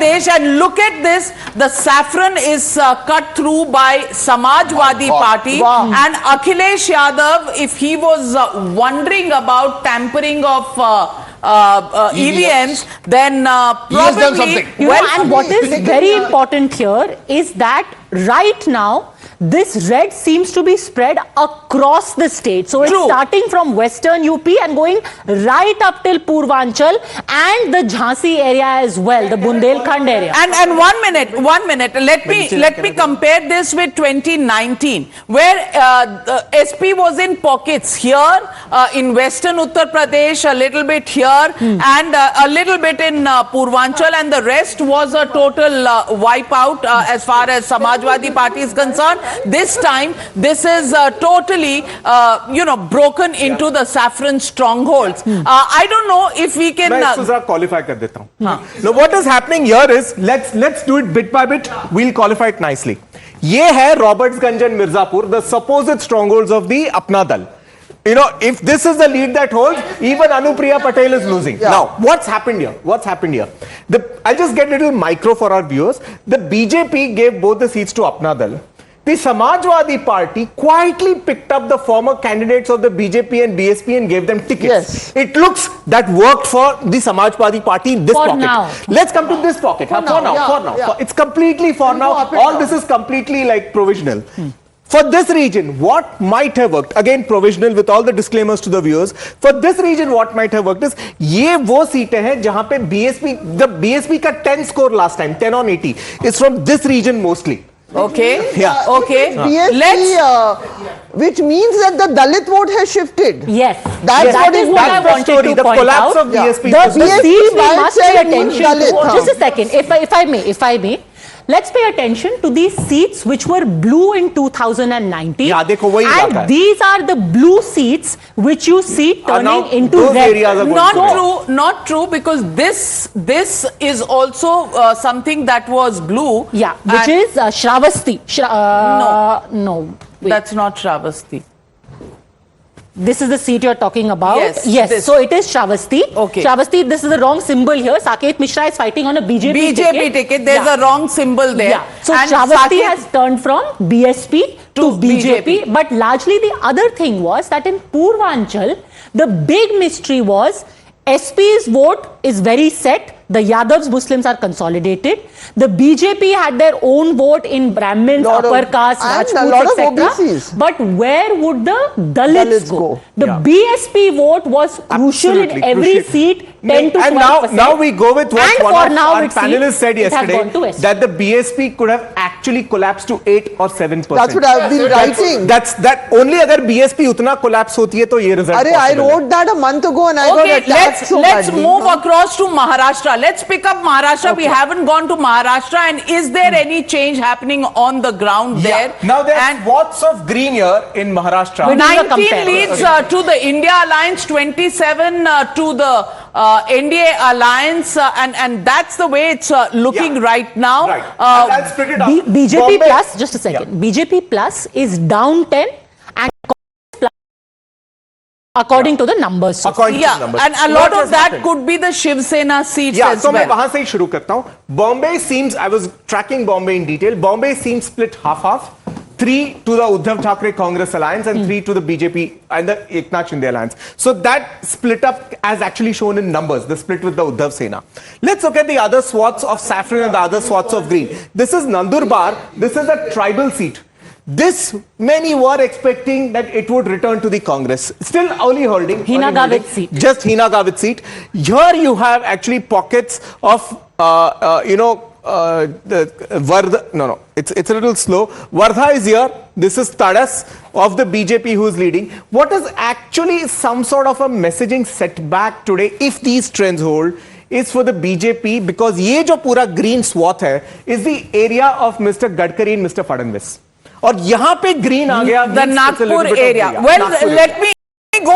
And look at this, the saffron is cut through by Samajwadi Party. And Akhilesh Yadav, if he was wondering about tampering of EVMs, then probably... And what is very important here is that right now, this red seems to be spread across the state. So it's starting from western UP and going right up till Purvanchal and the Jhansi area as well, the Bundelkhand area. And one minute, let me compare this with 2019, where SP was in pockets here, in western Uttar Pradesh, a little bit here, and a little bit in Purvanchal, and the rest was a total wipeout as far as Samajwadi Party is concerned. This time, this is totally, broken into the saffron strongholds. I don't know if we can... qualify kar deta hu. Now, what is happening here is, let's do it bit by bit. We'll qualify it nicely. Ye hai Robertsganj and Mirzapur, the supposed strongholds of the Apna Dal. You know, if this is the lead that holds, even Anupriya Patel is losing. Now, what's happened here? I'll just get a little micro for our viewers. The BJP gave both the seats to Apna Dal. The Samajwadi Party quietly picked up the former candidates of the BJP and BSP and gave them tickets. Yes. It looks that worked for the Samajwadi Party in this pocket. Now. Let's come to this pocket. For now. It's completely for now. All this is completely like provisional. For this region, what might have worked, again provisional with all the disclaimers to the viewers, for this region what might have worked is, ये वो सीटें हैं जहां पे the BSP का 10 score last time, 10 on 80, is from this region mostly. Okay. Yeah. Okay. BSP, which means that the Dalit vote has shifted. Yes. That's that is what I wanted to the point collapse out. of BSP. The seats we must pay attention Dalit, to. Just a second, if I may. Let's pay attention to these seats which were blue in 2019. Yeah, dekho, wahi baat hai. And these are the blue seats which you see turning into those red. areas are going Not true, because this is also something that was blue. Yeah, which is Shravasti. No. Wait. That's not Shravasti. This is the seat you're talking about. Yes. So it is Shravasti. Okay. Shravasti, this is the wrong symbol here. Saket Mishra is fighting on a BJP ticket. There's a wrong symbol there. Yeah. So and Shravasti has turned from BSP to BJP. But largely the other thing was that in Purvanchal, the big mystery was SP's vote is very set. The Yadavs Muslims are consolidated. The BJP had their own vote in Brahmins, upper caste, Rajputs, etc. But where would the Dalits go? The BSP vote was crucial in every seat, 10 to 12%. And now we go with what one of our panelists said yesterday, that the BSP could have actually collapsed to 8 or 7%. That's what I've been writing. That only agar BSP utna collapse hoti hai to ye result possible. I wrote that a month ago and I got attacked so let's badly. move across to Maharashtra. Let's pick up Maharashtra. We haven't gone to Maharashtra, and is there any change happening on the ground there? Now there's lots of green here in Maharashtra. 19 leads to the India Alliance, 27 to the NDA Alliance, and that's the way it's looking right now. Right. I'll split it up. BJP plus, just a second. BJP plus is down 10 and according to the numbers. According to the numbers. And a lot of that could be the Shiv Sena seats as so well. मैं वहां से ही शुरू करता हूं. Bombay seems, I was tracking Bombay in detail. Bombay seems split half-half. 3 to the Uddhav Thackeray Congress Alliance and 3 to the BJP and the Eknath Shinde Alliance. So that split up as actually shown in numbers, the split with the Uddhav Sena. Let's look at the other swaths of saffron and the other swaths of green. This is Nandurbar. This is a tribal seat. This, many were expecting that it would return to the Congress. Still only holding. Hina Gavit seat. Just Hina Gavit seat. Here you have actually pockets of, the Vardha. No, it's a little slow. Vardha is here. This is Tadas of the BJP who is leading. What is actually some sort of a messaging setback today, if these trends hold, is for the BJP, because ये जो पूरा green swath है, is the area of Mr. Gadkari and Mr. Fadnavis. और यहाँ पे green आ गया. The Nagpur area. Well, let me go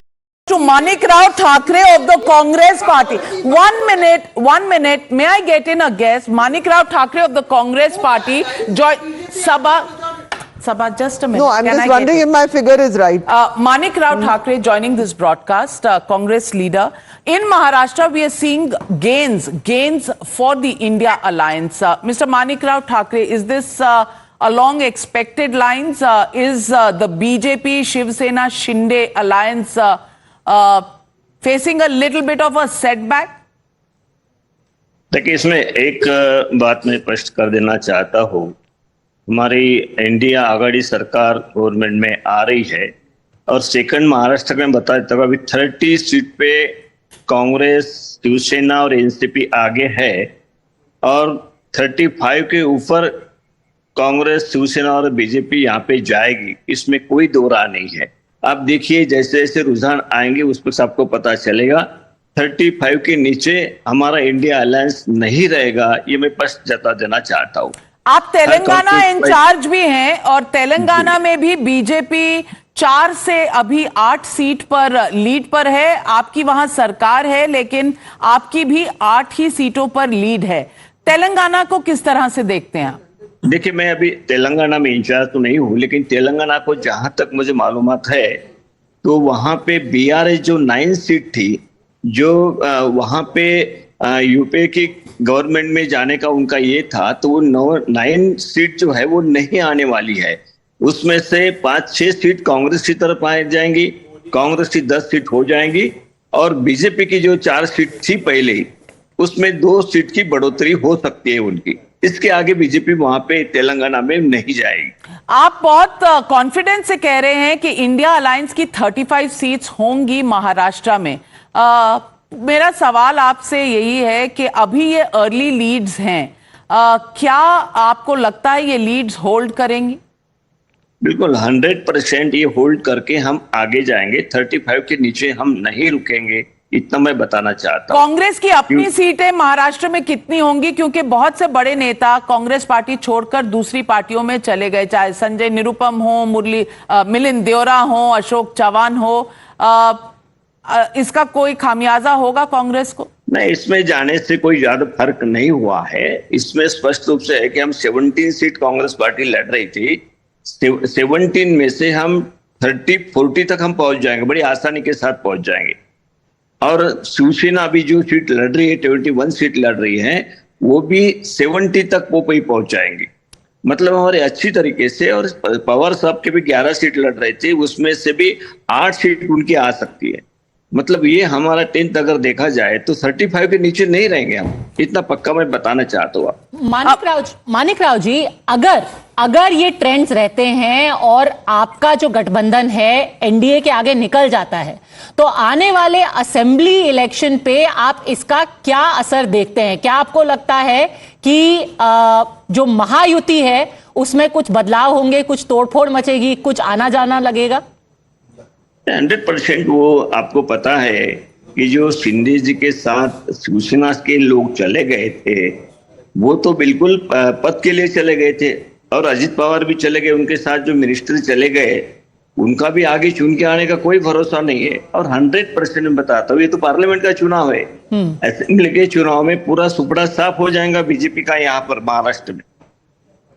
to Manik Rao Thackeray of the Congress Party. 1 minute. May I get in a guess? Manik Rao Thackeray of the Congress Party joined Sabha, just a minute. No, I'm just wondering if my figure is right. Manik Rao Thackeray joining this broadcast, Congress leader. In Maharashtra, we are seeing gains for the India alliance. Mr. Manik Rao Thackeray, is this along expected lines? Is the BJP, Shiv Sena, Shinde alliance facing a little bit of a setback? देखिए, इसमें एक बात मैं स्पष्ट कर देना चाहता हूँ। हमारी इंडिया आघाड़ी सरकार गवर्नमेंट में आ रही है और सेकंड महाराष्ट्र में बता देता हूँ, अभी 30 सीट पे कांग्रेस, शिवसेना और एनसीपी आगे है और 35 के ऊपर कांग्रेस, शिवसेना और बीजेपी यहाँ पे जाएगी, इसमें कोई दो राह नहीं है। आप देखिए जैसे जैसे रुझान आएंगे उस पर सबको पता चलेगा। 35 के नीचे हमारा इंडिया अलायंस नहीं रहेगा, ये मैं स्पष्ट जता देना चाहता हूँ। आप तेलंगाना इंचार्ज भी हैं और तेलंगाना में भी बीजेपी 4 से अभी 8 सीट पर लीड पर है। आपकी वहां सरकार है लेकिन आपकी भी 8 ही सीटों पर लीड है। तेलंगाना को किस तरह से देखते हैं आप? देखिए, मैं अभी तेलंगाना में इंचार्ज तो नहीं हूँ, लेकिन तेलंगाना को जहां तक मुझे मालूमात है तो वहां पे बीआरएस जो 9 सीट थी, जो वहां पे यूपीए की गवर्नमेंट में जाने का उनका ये था, तो वो 9 सीट जो है वो नहीं आने वाली है। उसमें से 5-6 सीट कांग्रेस की तरफ आ जाएंगी, कांग्रेस की 10 सीट हो जाएंगी और बीजेपी की जो 4 सीट थी पहले, उसमें 2 सीट की बढ़ोतरी हो सकती है उनकी। इसके आगे बीजेपी वहां पे तेलंगाना में नहीं जाएगी। आप बहुत कॉन्फिडेंस से कह रहे हैं कि इंडिया अलायंस की 35 सीट्स होंगी महाराष्ट्र में। मेरा सवाल आपसे यही है कि अभी ये अर्ली लीड्स हैं, क्या आपको लगता है ये लीड्स होल्ड करेंगी? बिल्कुल 100% ये होल्ड करके हम आगे जाएंगे। 35 के नीचे हम नहीं रुकेंगे, इतना मैं बताना चाहता हूँ। कांग्रेस की अपनी सीटें महाराष्ट्र में कितनी होंगी? क्योंकि बहुत से बड़े नेता कांग्रेस पार्टी छोड़कर दूसरी पार्टियों में चले गए, चाहे संजय निरुपम हो, मिलिंद देओरा हो, अशोक चौहान हो। इसका कोई खामियाजा होगा कांग्रेस को? नहीं, इसमें जाने से कोई ज्यादा फर्क नहीं हुआ है। इसमें स्पष्ट रूप से है कि हम 17 सीट कांग्रेस पार्टी लड़ रही थी, 17 में से हम 30-40 तक हम पहुंच जाएंगे, बड़ी आसानी के साथ पहुंच जाएंगे। और शिवसेना भी जो सीट लड़ रही है, 21 सीट लड़ रही है, वो भी 70 तक वो पे पहुंच जाएंगे। मतलब हमारे अच्छी तरीके से, और पवार साहब के भी 11 सीट लड़ रहे थे, उसमें से भी 8 सीट उनकी आ सकती है। मतलब ये हमारा 10th अगर देखा जाए तो 35 के नीचे नहीं रहेंगे हम, इतना पक्का मैं बताना चाहता हूँ। मानिक राव जी, अगर ये ट्रेंड्स रहते हैं और आपका जो गठबंधन है एनडीए के आगे निकल जाता है, तो आने वाले असेंबली इलेक्शन पे आप इसका क्या असर देखते हैं? क्या आपको लगता है कि जो महायुति है उसमें कुछ बदलाव होंगे, कुछ तोड़फोड़ मचेगी, कुछ आना जाना लगेगा? 100% वो आपको पता है कि जो शिंदे जी के साथ शिवसेना के लोग चले गए थे, वो तो बिल्कुल पद के लिए चले गए थे, और अजित पवार भी चले गए, उनके साथ जो मिनिस्टर चले गए उनका भी आगे चुन के आने का कोई भरोसा नहीं है। और 100% मैं बताता हूँ, ये तो पार्लियामेंट का चुनाव है, असेंबली के चुनाव में पूरा सुपड़ा साफ हो जाएगा बीजेपी का यहाँ पर महाराष्ट्र में।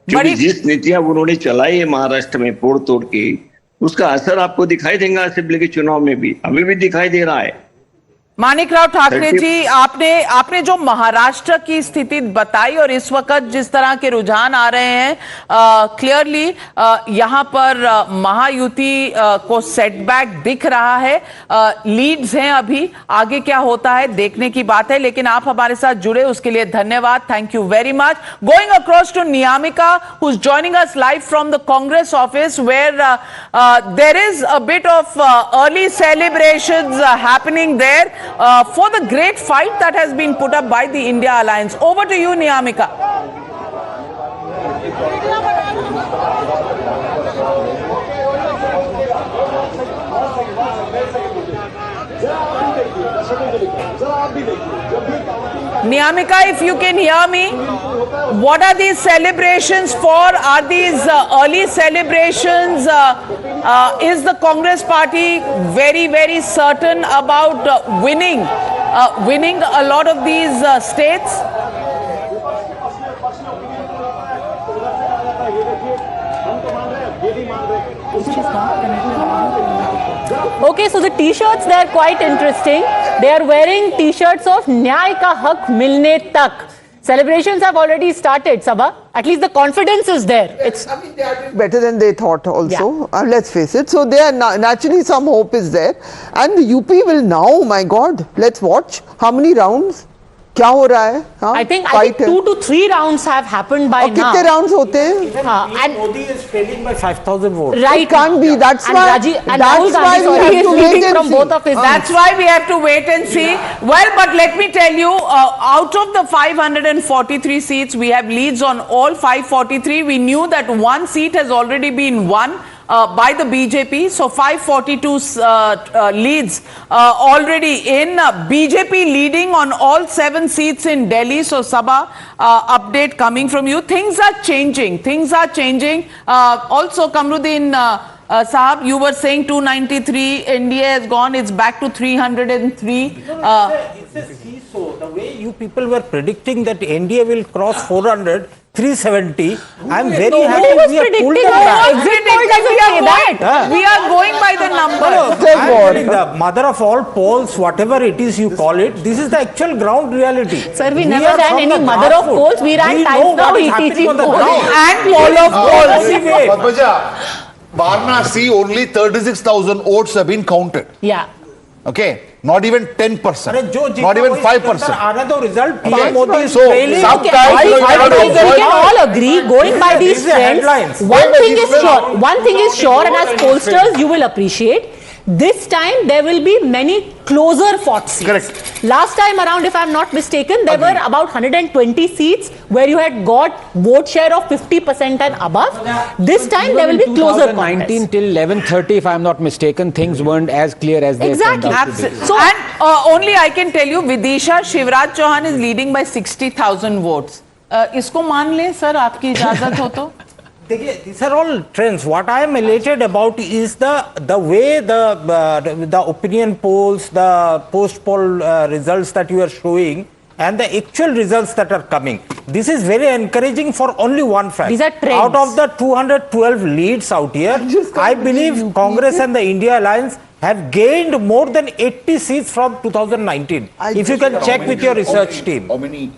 क्योंकि जिस नीतियां उन्होंने चलाई है महाराष्ट्र में तोड़ तोड़ के, उसका असर आपको दिखाई देगा असेंबली के चुनाव में भी, अभी भी दिखाई दे रहा है। मानिक राव ठाकरे जी, आपने जो महाराष्ट्र की स्थिति बताई और इस वक्त जिस तरह के रुझान आ रहे हैं, क्लियरली यहां पर महायुति को सेटबैक दिख रहा है। लीड्स हैं, अभी आगे क्या होता है देखने की बात है, लेकिन आप हमारे साथ जुड़े उसके लिए धन्यवाद, thank you very much. Going across to Niyamika, who is joining us live from the Congress office, where there is a bit of early celebrations happening there for the great fight that has been put up by the India Alliance. Over to you, Niyamika. Niyamika, if you can hear me, what are these celebrations for? Are these early celebrations? Is the Congress party very, very certain about winning a lot of these states? Okay, so the t-shirts, they are quite interesting. They are wearing t-shirts of Nyay ka hak milne tak. Celebrations have already started, Sabha. At least the confidence is there. It's I mean, they are doing better than they thought also. Let's face it. So there naturally some hope is there. And the UP will now, my God, let's watch. How many rounds? क्या हो रहा है? हाँ? I think Fight है. 2 to 3 rounds have happened by और now. कितने rounds होते हैं? And Modi is trailing by 5,000 votes. right It can't be. That's and why. and That's Rahul why Gandhi, we sorry, have is to wait leading and from see. both of his. That's why we have to wait and see. Well, but let me tell you, out of the 543 seats, we have leads on all 543. We knew that one seat has already been won by the BJP. So 542 leads already in. BJP leading on all 7 seats in Delhi. So Sabha, update coming from you. Things are changing. Things are changing. Also, Kamruddin Sahab, you were saying 293, NDA has gone, it's back to 303. It's a seesaw. The way you people were predicting that NDA will cross 400, 370, I'm very Nobody happy was we have pulled predicting them that. back. Exit poll doesn't say that. We are going by the numbers. I'm telling the mother of all polls, whatever it is you call it, this is the actual ground reality. Sir, we are never ran from any the mother of grassroots. polls. We ran know Times Now, what is happening ETG on the polls. ground. And poll of polls. Anyway, Padmaja, Varanasi, only 36,000 votes have been counted. Yeah. Okay, not even 10%, अरे जो जीता not even वही 5%. Sir, आने दो result, PM Okay. Modi is So, trailing. sometimes I you have to think we avoid- can all agree, going by these These are trends, headlines. one thing is These sure, are- one thing is sure, and as pollsters you will appreciate, this time there will be many closer fought seats. Correct. Last time around, if I'm not mistaken, there were about 120 seats where you had got vote share of 50% and above. This time there will be closer 2019 contests. till 11:30, if I'm not mistaken, things weren't as clear as they Exactly. turned out to be. Absolutely. So- And only I can tell you, Vidisha Shivraj Chauhan is leading by 60,000 votes. इसको मान ले sir, आपकी इजाजत हो तो? देखिए, these are all trends. What I am elated about is the way the opinion polls, the post poll results that you are showing, and the actual results that are coming. This is very encouraging for only one fact. These are trends. Out of the 212 leads out here, I believe Congress and the India Alliance have gained more than 80 seats from 2019. If you can check with your research team. How many?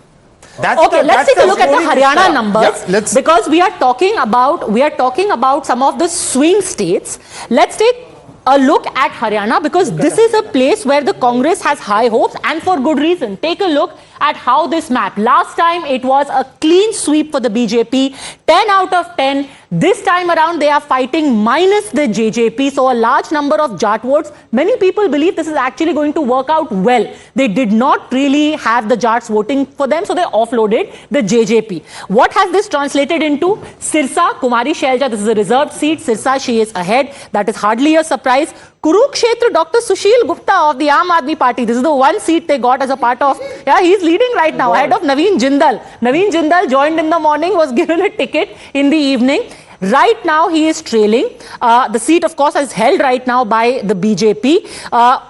That's Okay, let's take a look at the Haryana numbers, Yeah, let's- because we are talking about some of the swing states. Let's take a look at Haryana, because this is a place where the Congress has high hopes, and for good reason. Take a look at how this map. Last time it was a clean sweep for the BJP, 10 out of 10. This time around they are fighting minus the JJP, so a large number of Jat votes. Many people believe this is actually going to work out well. They did not really have the Jats voting for them, so they offloaded the JJP. What has this translated into? Sirsa, Kumari Shailja, this is a reserved seat. Sirsa, she is ahead. That is hardly a surprise. Kurukshetra, Dr. Sushil Gupta of the Aam Aadmi Party. This is the one seat they got as a part of. Yeah, he's leading right now, ahead of Naveen Jindal. Naveen Jindal joined in the morning, was given a ticket in the evening. Right now, he is trailing. The seat, of course, is held right now by the BJP.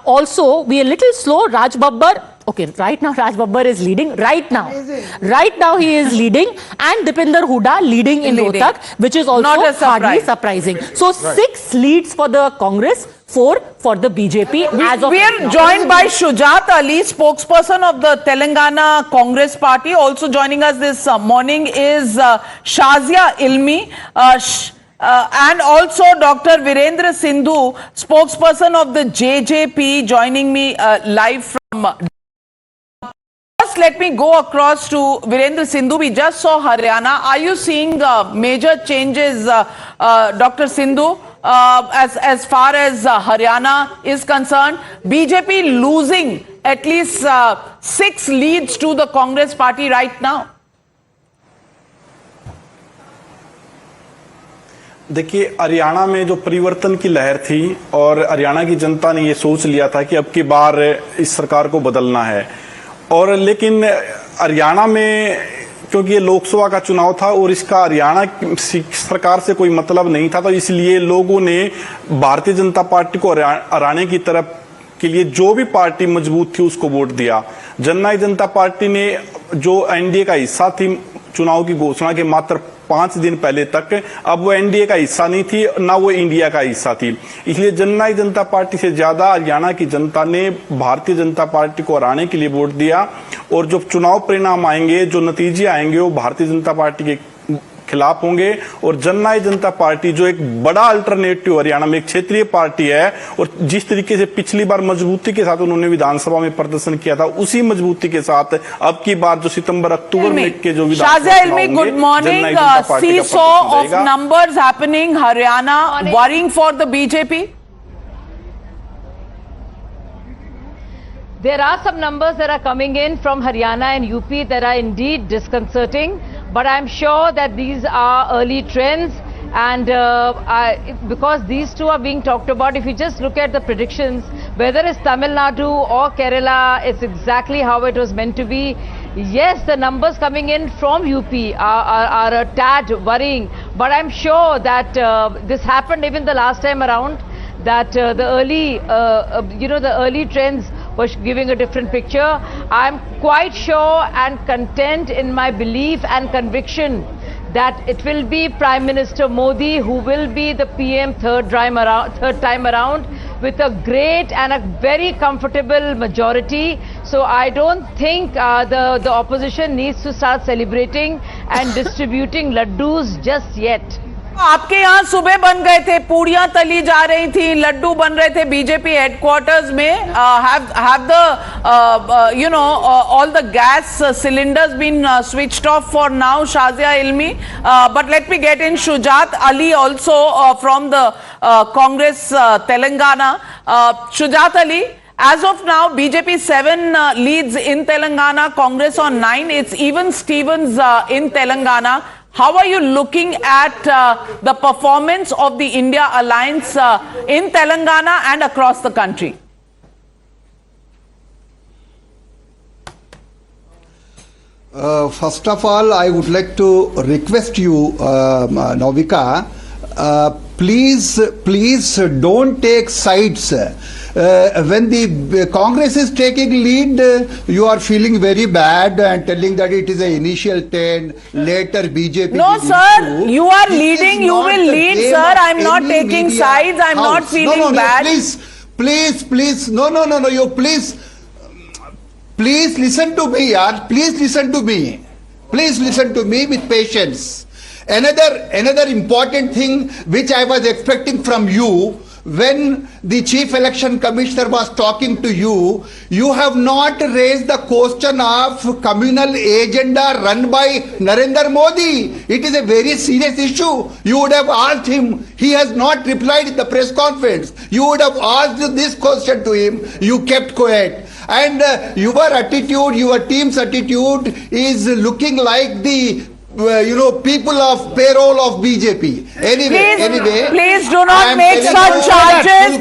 Also, we are a little slow. Raj Babbar. Okay, right now Raj Babbar is leading. Right now he is leading, and Dipinder Hooda leading in Leading. Rohtak, which is also Not a surprise. hardly surprising. So 6 leads for the Congress, 4 for the BJP. As of We are joined by Shujat Ali, spokesperson of the Telangana Congress Party. Also joining us this morning is Shazia Ilmi. And also Dr. Virendra Sindhu, spokesperson of the JJP, joining me live from. First, let me go across to Virendra Sindhu. We just saw Haryana. Are you seeing major changes, Dr. Sindhu, as far as Haryana is concerned? BJP losing at least 6 leads to the Congress party right now. देखिए, हरियाणा में जो परिवर्तन की लहर थी और हरियाणा की जनता ने ये सोच लिया था कि अब की बार इस सरकार को बदलना है, और लेकिन हरियाणा में क्योंकि ये लोकसभा का चुनाव था और इसका हरियाणा सरकार से कोई मतलब नहीं था, तो इसलिए लोगों ने भारतीय जनता पार्टी को हराने की तरफ के लिए जो भी पार्टी मजबूत थी उसको वोट दिया। जननायक जनता पार्टी ने जो एनडीए का हिस्सा थी चुनाव की घोषणा के मात्र 5 दिन पहले तक अब वो एनडीए का हिस्सा नहीं थी, ना वो इंडिया का हिस्सा थी। इसलिए जननायक जनता पार्टी से ज्यादा हरियाणा की जनता ने भारतीय जनता पार्टी को हराने के लिए वोट दिया, और जो चुनाव परिणाम आएंगे, जो नतीजे आएंगे, वो भारतीय जनता पार्टी के खिलाफ होंगे। और जननायक जनता पार्टी जो एक बड़ा अल्टरनेटिव हरियाणा में एक क्षेत्रीय पार्टी है, और जिस तरीके से पिछली बार मजबूती के साथ उन्होंने विधानसभा में प्रदर्शन किया था, उसी मजबूती के साथ अब की बार जो सितंबर अक्टूबर में के जो Shazia Ilmi, good morning. Seesaw of numbers happening Haryana, worrying for the BJP. There are some numbers that are coming in from Haryana and UP that are indeed disconcerting, but I'm sure that these are early trends, and because these two are being talked about, if you just look at the predictions, whether it's Tamil Nadu or Kerala, it's exactly how it was meant to be. Yes, the numbers coming in from UP are a tad worrying, but I'm sure that this happened even the last time around, that the early trends was giving a different picture. I'm quite sure and content in my belief and conviction that it will be Prime Minister Modi who will be the PM third time around with a great and a very comfortable majority. So I don't think the opposition needs to start celebrating and distributing laddus just yet. आपके यहाँ सुबह बन गए थे, पूड़ियां तली जा रही थी, लड्डू बन रहे थे बीजेपी हेडक्वार्टर्स में. Have the all the gas cylinders been switched off for now, Shazia Ilmi? But let me get in Shujat Ali also from the Congress Telangana. Shujat Ali, as of now, BJP 7 leads in Telangana, Congress on 9. It's even Stevens in Telangana. How are you looking at the performance of the India Alliance in Telangana and across the country? First of all, I would like to request you, Navika, please don't take sides. When the Congress is taking lead, you are feeling very bad and telling that it is an initial 10, later BJP. No, sir, you are leading, you will lead, sir. I'm not taking sides, I'm not feeling bad. Please, no, you please listen to me, yaar. Please listen to me with patience. Another important thing which I was expecting from you, when the Chief Election Commissioner was talking to you, you have not raised the question of communal agenda run by Narendra Modi. It is a very serious issue. You would have asked him. He has not replied in the press conference. You would have asked this question to him. You kept quiet. And your attitude, your team's attitude is looking like the people of payroll of BJP. Anyway, please do not make such charges.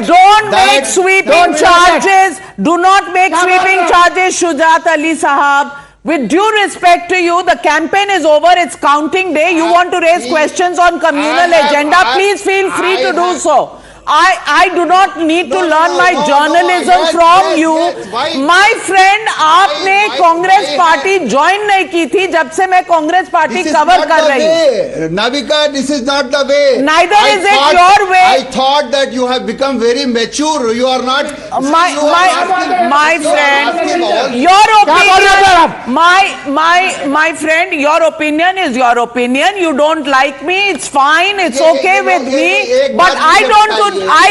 Don't make sweeping charges. Do not make sweeping charges, Shujat Ali Sahab. With due respect to you, the campaign is over. It's counting day. You want to raise questions on communal agenda? Please feel free to do so. I do not need to learn my journalism from you. My friend, आपने Congress party join नहीं की थी जब से मैं Congress party cover कर रही हूँ. Navika, this is not the way. Neither is it your way. I thought that you have become very mature. You are not. My friend, your opinion. My friend, your opinion is your opinion. You don't like me. It's fine. It's okay with me. But I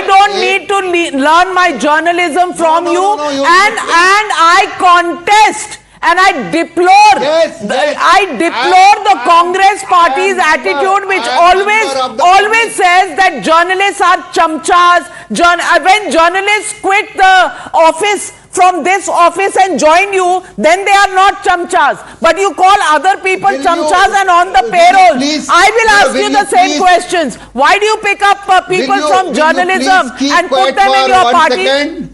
don't need to learn my journalism from you, and I contest and I deplore the Congress party's attitude, which always says that journalists are chamchas. When journalists quit the office from this office and join you, then they are not chamchas. But you call other people chamchas and on the payroll. I will ask you the same questions. Why do you pick up people from journalism and put them in your party?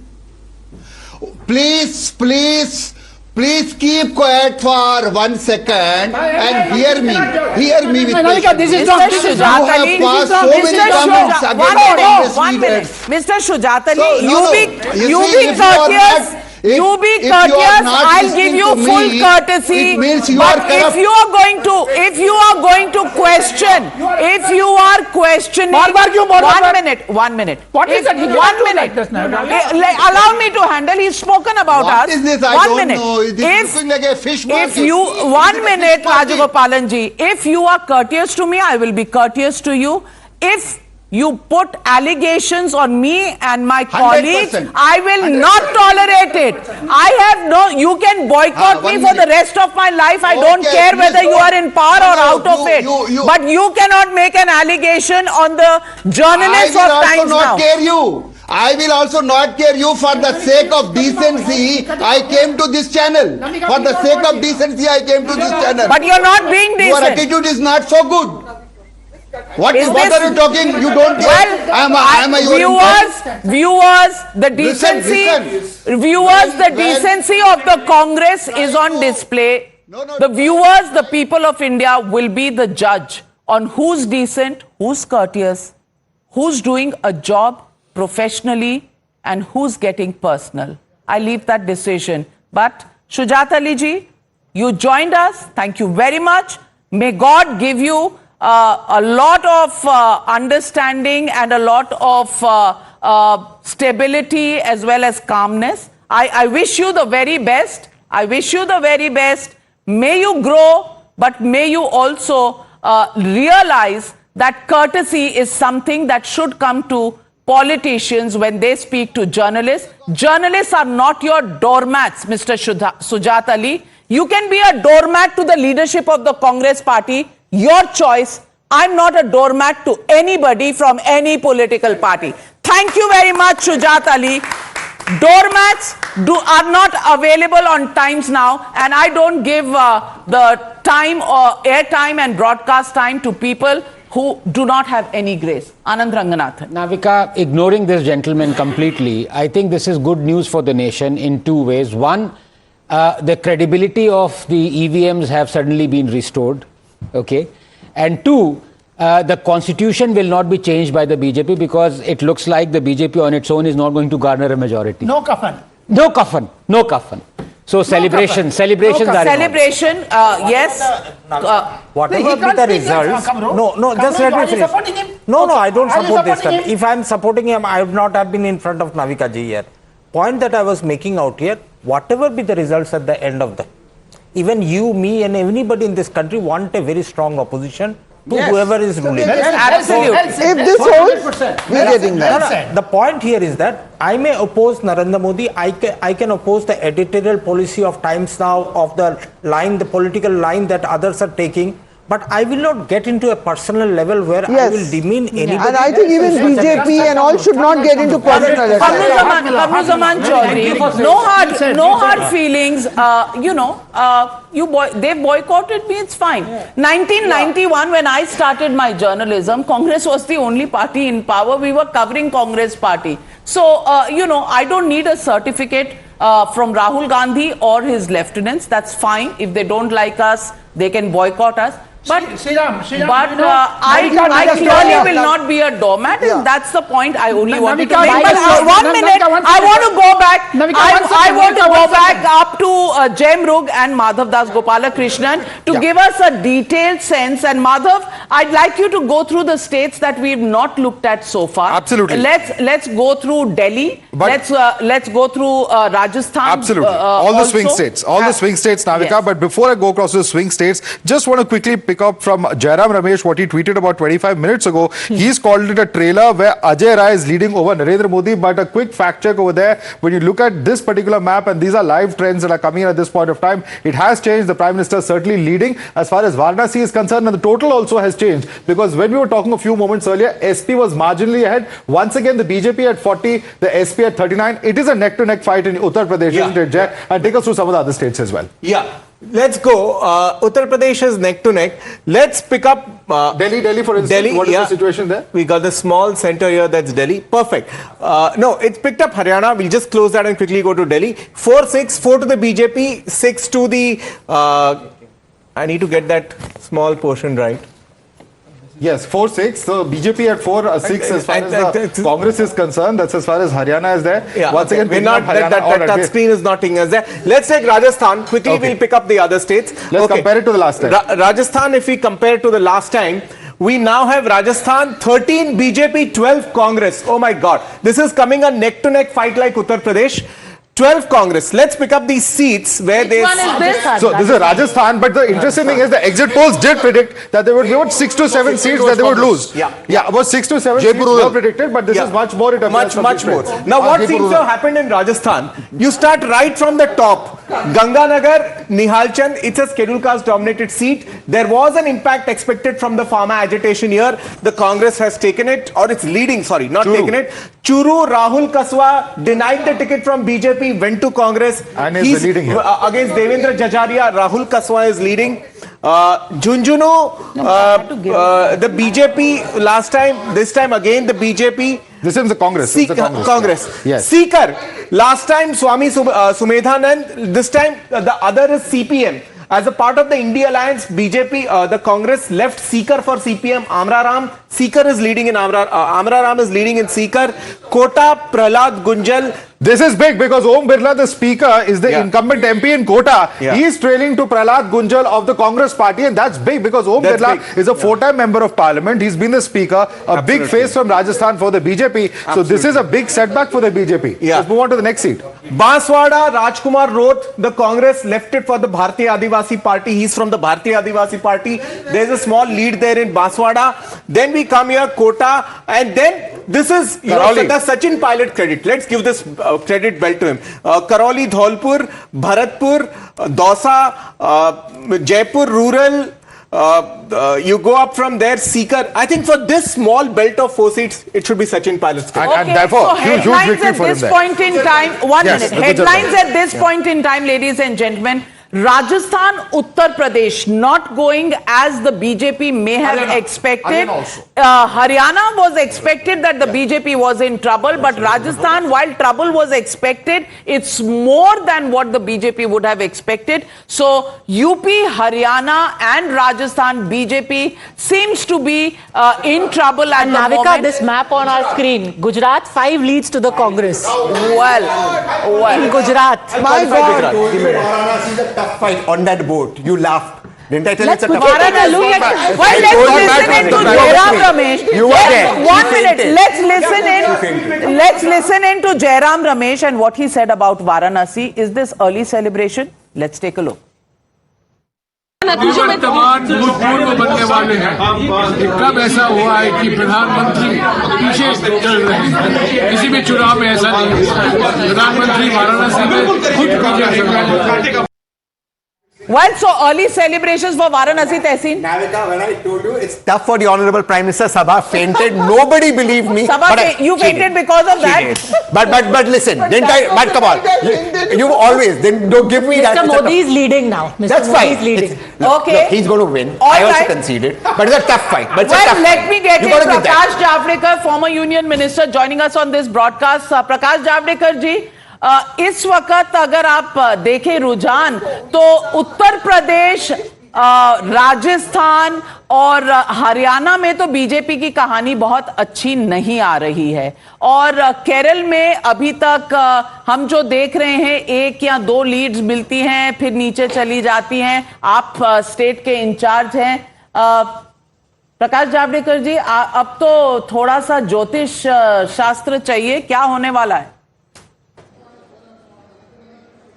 Please keep quiet for 1 second and hear me. Hear me with patience. This is not Shujat Ali. Mr. Shujat Ali, you be courteous. You be if you are courteous. not I'll listening give you to full me, courtesy. it means you but are corrupt. if you are going to question, if you are questioning, one minute. What is If- it? You One cannot do minute. like this now. Allow me to handle. He's spoken about What us. is this? I One don't minute. know. It is looking like a fish market. If you, Is one it a minute, fish market? Rajagopalan ji, if you are courteous to me, I will be courteous to you. If you put allegations on me and my colleagues, 100%. I will not tolerate it. I have no, you can boycott me 1 for the minute. rest of my life. I don't Okay, care please whether you don't. are in power or No, out of it. you- But you cannot make an allegation on the journalists I of will also Times not Now. care you. I will also not care you for the sake of decency. I came to this channel. For the sake of decency, I came to this channel. But you're not being Your decent. attitude is not so good. What Is what this- are you talking? You don't care. Well, am I your viewers, the decency, listen. viewers, the Well- decency of the Congress is on display. No. The viewers, the people of India will be the judge on who's decent, who's courteous, who's doing a job professionally, and who's getting personal. I leave that decision. But Shujat Ali ji, you joined us. Thank you very much. May God give you a lot of understanding and a lot of stability as well as calmness. I wish you the very best. I wish you the very best. May you grow, but may you also realize that courtesy is something that should come to politicians when they speak to journalists. Journalists are not your doormats, Mr. Shujat Ali. You can be a doormat to the leadership of the Congress party. Your choice. I'm not a doormat to anybody from any political party. Thank you very much, Shujat Ali. Doormats are not available on Times Now, and I don't give the time or airtime and broadcast time to people who do not have any grace. Anand Ranganathan. Navika, ignoring this gentleman completely, I think this is good news for the nation in two ways. One, the credibility of the EVMs have suddenly been restored. Okay. And two, the constitution will not be changed by the BJP because it looks like the BJP on its own is not going to garner a majority. No kafan. No kafan. No kafan. So celebrations are in order. Celebration, yes. Whatever be the results, just let me finish. No, I don't support this. If I am supporting him, I would not have been in front of Navika ji here. Point that I was making out here, whatever be the results at the end of the, even you, me and anybody in this country want a very strong opposition to whoever is ruling. Absolutely. If this holds, we're getting that. The point here is that I may oppose Narendra Modi. I can oppose the editorial policy of Times Now, of the line, the political line that others are taking. But I will not get into a personal level where I will demean anybody. And I think even BJP and all should not get into personal attacks. Kamruzaman Chaudhary, no hard feelings. They boycotted me, it's fine. 1991, when I started my journalism, Congress was the only party in power. We were covering Congress party. So, I don't need a certificate from Rahul Gandhi or his lieutenants. That's fine. If they don't like us, they can boycott us. But I clearly will not be a doormat, and that's the point I only wanted to make. But 1 minute, I want to go back. I want to go back up to Jai Mrug and Madhav Das Gopalakrishnan to give us a detailed sense. And Madhav, I'd like you to go through the states that we've not looked at so far. Absolutely. Let's go through Delhi. Let's go through Rajasthan. Absolutely. All the swing states. All the swing states, Navika. Yes. But before I go across to the swing states, just want to quickly pick up from Jairam Ramesh what he tweeted about 25 minutes ago. He's called it a trailer where Ajay Rai is leading over Narendra Modi. But a quick fact check over there. When you look at this particular map, and these are live trends that are coming in at this point of time, it has changed. The Prime Minister certainly leading as far as Varanasi is concerned, and the total also has changed. Because when we were talking a few moments earlier, SP was marginally ahead. Once again, the BJP at 40, the SP at 39. It is a neck-to-neck fight in Uttar Pradesh, isn't it, Jay? And take us through some of the other states as well. Yeah. Let's go. Uttar Pradesh is neck to neck. Let's pick up Delhi, for instance. What is the situation there? We got the small center here, that's Delhi. Perfect. No, it's picked up Haryana. We'll just close that and quickly go to Delhi. 4-6, 4 to the BJP, 6 to the... I need to get that small portion right. Yes, 4-6. So BJP at 4-6 as far as the Congress is concerned. That's as far as Haryana is there. Yeah, Once okay. again, We're not that screen is not taking us there. Let's take Rajasthan quickly. Okay. We'll pick up the other states. Let's compare it to the last time. Rajasthan, if we compare to the last time, we now have Rajasthan 13 BJP, 12 Congress. Oh my God, this is coming a neck-to-neck fight like Uttar Pradesh. 12 Congress. Let's pick up these seats where Which one is this? So this is Rajasthan, but the interesting thing is the exit polls did predict that there would be about 6 to 7 seats that they would lose. Yeah. About 6 to 7 seats were predicted, but this is much more. It appears Much more. Now, what seems to have happened in Rajasthan? You start right from the top. Ganganagar, Nihalchand, it's a scheduled caste dominated seat. There was an impact expected from the farmer agitation here. The Congress has taken it, or it's leading, sorry, not taken it. Churu, Rahul Kaswa denied the ticket from BJP, went to Congress. And is leading here. Against Devendra Jajaria, Rahul Kaswa is leading. Junjunu, the BJP last time, this time again the BJP. This is the Congress. Congress. Yes. Seeker. Last time Swami Sumedhanand. This time the other is CPM. As a part of the India Alliance, BJP, the Congress left Seeker for CPM. Amra Ram. Seeker is leading in Amra Ram is leading in Seeker. Kota, Prahlad Gunjal. This is big because Om Birla, the speaker, is the incumbent MP in Kota. He is trailing to Prahlad Gunjal of the Congress party, and that's big because Om Birla is a 4-time member of parliament. He's been the speaker, a big face from Rajasthan for the BJP. So this is a big setback for the BJP. Let's move on to the next seat. Banswada, Rajkumar Roth, the Congress left it for the Bharatiya Adivasi Party. He's from the Bharatiya Adivasi Party. There's a small lead there in Banswada. Then we come here, Kota, and then this is the Sachin Pilot credit. Let's give this credit belt to him. Karoli, Dholpur, Bharatpur, Dausa, Jaipur Rural. You go up from there, Seeker. I think for this small belt of 4 seats, it should be Sachin Pilot's credit. And therefore, so huge headlines victory at for him this there. point in time. One Yes, minute. Headlines at this point in time, ladies and gentlemen. Rajasthan, Uttar Pradesh not going as the BJP may have expected. Haryana was expected that the BJP was in trouble, but Rajasthan, while trouble was expected, it's more than what the BJP would have expected. So UP, Haryana and Rajasthan BJP seems to be in trouble at And the Navika, moment. this map on our screen, Gujarat 5 leads to the Congress. Well. In Gujarat. My God. Tough fight on that boat. You laughed. Didn't I tell Let's you it's a quickly tough take a fight? look at Well, let's listen in to Jairam Ramesh. You were there. One You minute. fainted. Let's listen in to Jairam Ramesh and what he said about Varanasi. Is this early celebration? Let's take a look. निवर्तमान भूतपूर्व बनने वाले हैं कब ऐसा हुआ है कि प्रधानमंत्री पीछे चल रहे हैं किसी भी चुनाव में ऐसा नहीं हुआ प्रधानमंत्री वाराणसी में खुद पीछे चल रहे हैं Well, so early celebrations for Varanasi, Tehseen. Navika, when I told you it's tough for the Honorable Prime Minister, Sabha fainted. Nobody believed me. Sabha, but you fainted because of that? But listen, didn't I? But come on, you always then don't give me that. Mr. Modi is leading now. Mr. That's Modi fine. is leading. Look, he's going to win. All I also right. conceded, but it's a tough fight. But it's a Well, tough let fight. me get You in gotta give that. Prakash Javadekar, former Union Minister, joining us on this broadcast. Prakash Javadekar ji, इस वक्त अगर आप देखें रुझान तो उत्तर प्रदेश, राजस्थान और हरियाणा में तो बीजेपी की कहानी बहुत अच्छी नहीं आ रही है और केरल में अभी तक हम जो देख रहे हैं 1 या 2 लीड्स मिलती हैं फिर नीचे चली जाती हैं। आप स्टेट के इंचार्ज हैं। प्रकाश जावड़ेकर जी, अब तो थोड़ा सा ज्योतिष शास्त्र चाहिए, क्या होने वाला है?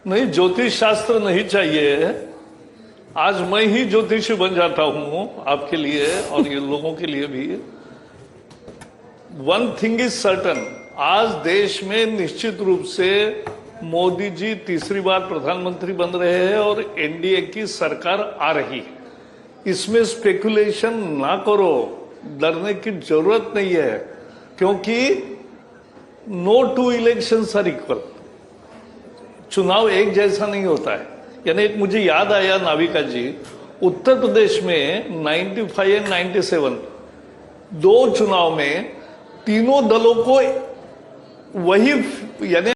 नहीं, ज्योतिष शास्त्र नहीं चाहिए। आज मैं ही ज्योतिषी बन जाता हूं आपके लिए और ये लोगों के लिए भी। वन थिंग इज सर्टन, आज देश में निश्चित रूप से मोदी जी तीसरी बार प्रधानमंत्री बन रहे हैं और एनडीए की सरकार आ रही है। इसमें स्पेकुलेशन ना करो, डरने की जरूरत नहीं है, क्योंकि no two elections are equal. चुनाव एक जैसा नहीं होता है। यानी एक मुझे याद आया नाविका जी, उत्तर प्रदेश में 95 एंड 97 2 चुनाव में तीनों दलों को वही यानी